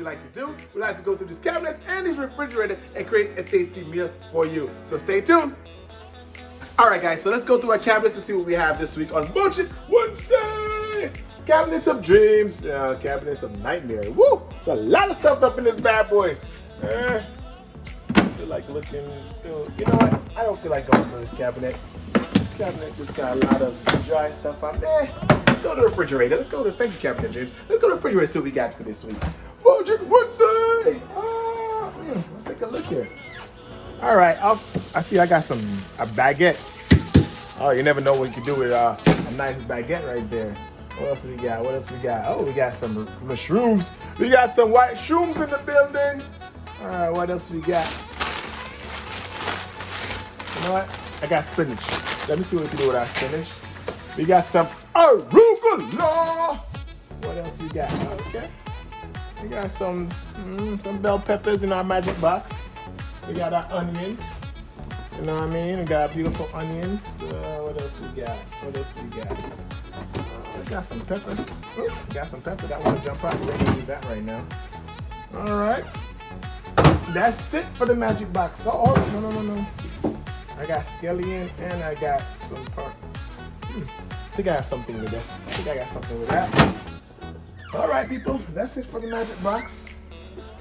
like to do. We like to go through these cabinets and these refrigerators and create a tasty meal for you. So stay tuned. All right, guys, so let's go through our cabinets to see what we have this week on Budget Wednesday. Cabinets of dreams, cabinets of nightmare. Woo! It's a lot of stuff up in this bad boy. I feel like looking through. You know what? I don't feel like going through this cabinet. This cabinet just got a lot of dry stuff on there. Let's go to the refrigerator. Let's go to, thank you, Cabinet James. Let's go to the refrigerator and see what we got for this week. Budget Wednesday! Let's take a look here. All right, I see I got a baguette. Oh, you never know what you can do with a nice baguette right there. What else we got? What else we got? Oh, we got some mushrooms. We got some white shrooms in the building. All right, what else we got? You know what? I got spinach. Let me see what we can do with our spinach. We got some arugula. What else we got? Okay. We got some bell peppers in our magic box. We got our onions. You know what I mean? We got beautiful onions. What else we got? What else we got? We got some pepper. Ooh, got some pepper. That want to jump out. We're going to do that right now. All right. That's it for the magic box. Oh, no. I got scallion and I got some part. I think I have something with this. I think I got something with that. All right, people. That's it for the magic box.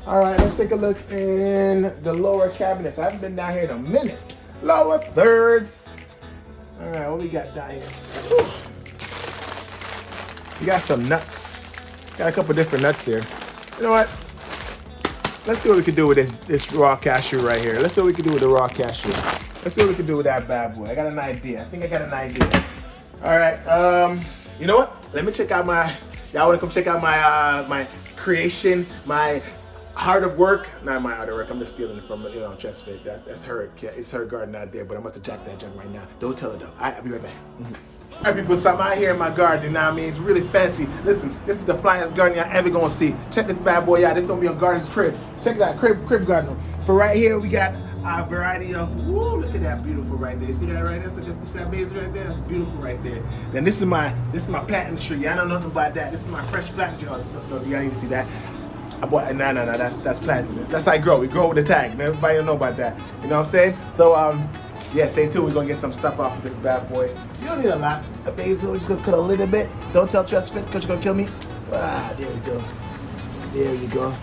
All right, let's take a look in the lower cabinets. I haven't been down here in a minute. Lower thirds. All right, what we got down here? Whew. We got some nuts. Got a couple different nuts here. You know what? Let's see what we can do with this raw cashew right here. Let's see what we can do with the raw cashew. Let's see what we can do with that bad boy. I got an idea. I think I got an idea. All right. You know what? Let me check out y'all want to come check out my creation, my heart of work? Not my heart of work. I'm just stealing it from Chest Fit. That's her. It's her garden out there. But I'm about to jack that junk right now. Don't tell her though. I'll be right back. All right, people. So I'm out here in my garden. You know what I mean? It's really fancy. Listen, this is the flyest garden y'all ever gonna see. Check this bad boy out. This is gonna be on Garden's crib. Check it out, crib garden. For right here, we got a variety of. Woo! Look at that, beautiful right there. See that right there? So this the Sabbaths right there. That's beautiful right there. Then this is my plantain tree. I don't know nothing about that. This is my fresh plantain tree. No, you need to see that. I bought no. That's plantain. That's how I grow. We grow with the tag. Everybody don't know about that. You know what I'm saying? So yeah, stay tuned. We're gonna get some stuff off of this bad boy. You don't need a lot of basil. We're just gonna cut a little bit. Don't tell Trust Fit because you're gonna kill me. There we go. There you go.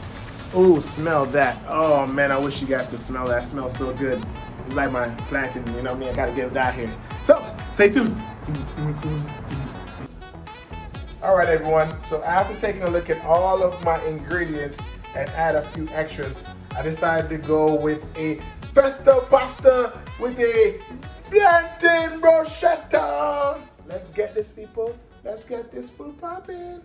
Ooh, smell that. Oh man, I wish you guys could smell that. It smells so good. It's like my plantain, you know what I mean? I gotta get it out here. So, stay tuned. All right, everyone. So after taking a look at all of my ingredients and add a few extras, I decided to go with a Pesto Pasta with a Plantain Bruschetta. Let's get this, people. Let's get this food popping.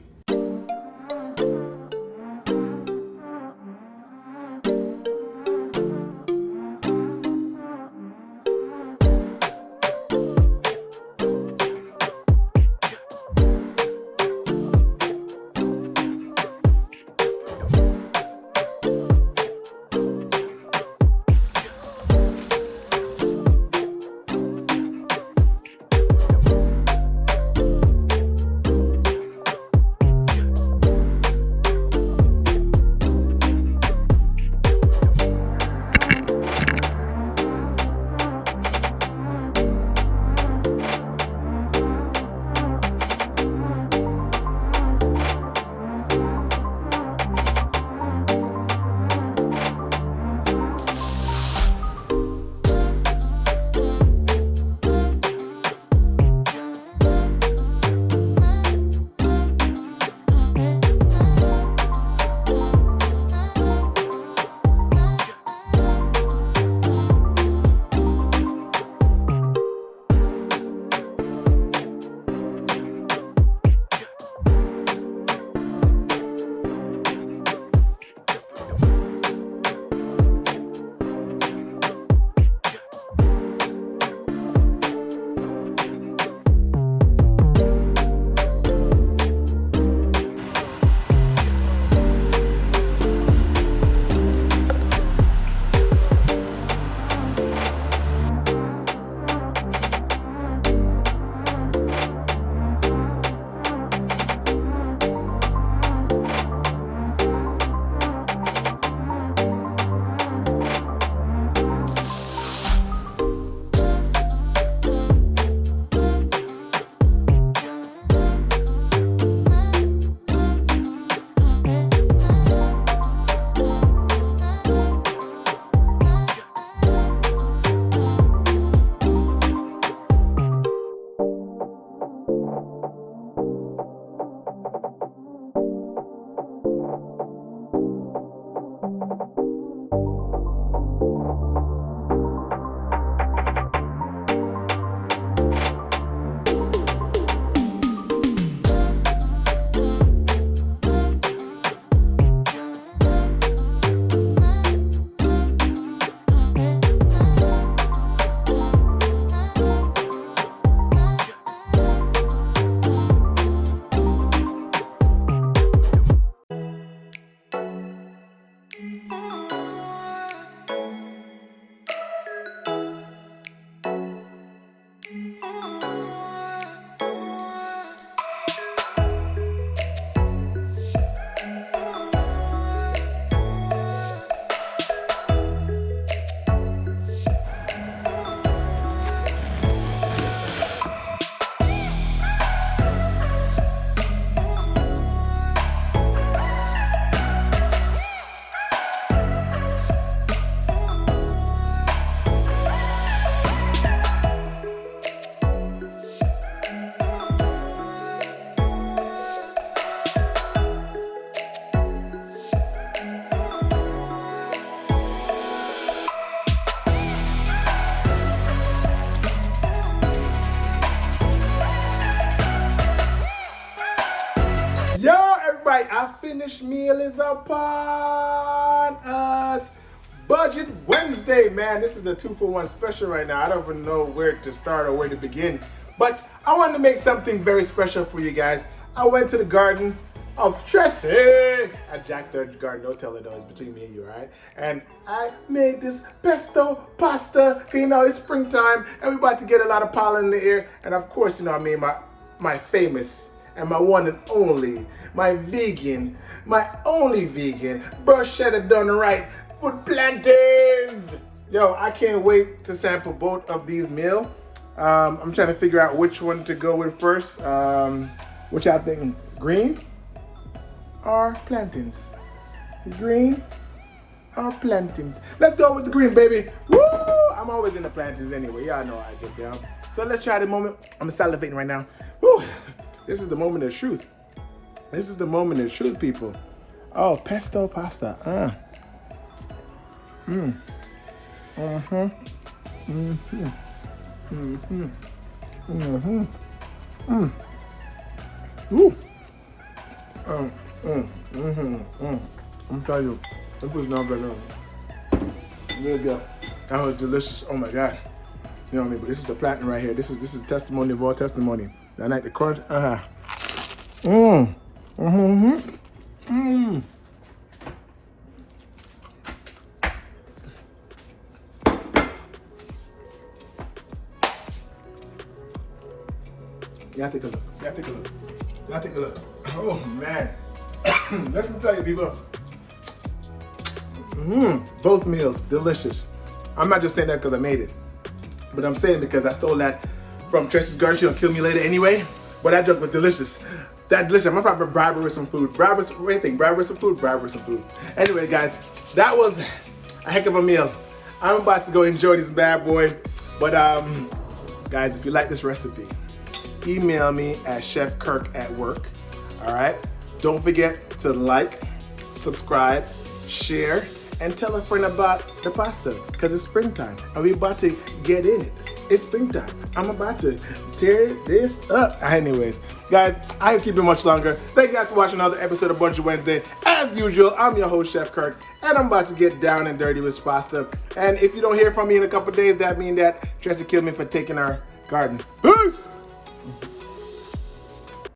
right, our finished meal is upon us. Budget Wednesday, man. This is the 2-for-1 special right now. I don't even know where to start or where to begin. But I wanted to make something very special for you guys. I went to the garden of Tressie. I jacked her garden, don't tell her though, it's between me and you, alright? And I made this pesto pasta. You know, it's springtime and we're about to get a lot of pollen in the air. And of course, you know, I made my famous and my one and only, my only vegan bruschetta done right with plantains. Yo, I can't wait to sample both of these meals. I'm trying to figure out which one to go with first. Which I think, green or plantains? Green or plantains? Let's go with the green, baby. Woo! I'm always in the plantains anyway. Y'all know how I get down. So let's try the moment. I'm salivating right now. Woo! This is the moment of truth. This is the moment of truth, people. Oh, pesto pasta. Ooh. I'm telling you, this was not better. Really good. That was delicious. Oh my God. You know what I mean? But this is the platinum right here. This is testimony of all testimony. I like the crunch. Y'all take a look. Y'all take a look. Y'all take a look. Oh man. Let me tell you, people. Both meals, delicious. I'm not just saying that because I made it, but I'm saying because I stole that from Tressie's garden. She'll kill me later anyway. But that joke was delicious. That delicious. I'm gonna probably bribe her with some food. Bribe her with some food. Anyway, guys, that was a heck of a meal. I'm about to go enjoy this bad boy. But guys, if you like this recipe, email me at chefkirk@work. All right. Don't forget to like, subscribe, share, and tell a friend about the pasta because it's springtime and we're about to get in it. It's springtime. I'm about to tear this up. Anyways, guys, I ain't keeping much longer. Thank you guys for watching another episode of Budget Wednesday. As usual, I'm your host, Chef Kirk, and I'm about to get down and dirty with pasta. And if you don't hear from me in a couple days, that means that Tressie killed me for taking our garden. Peace!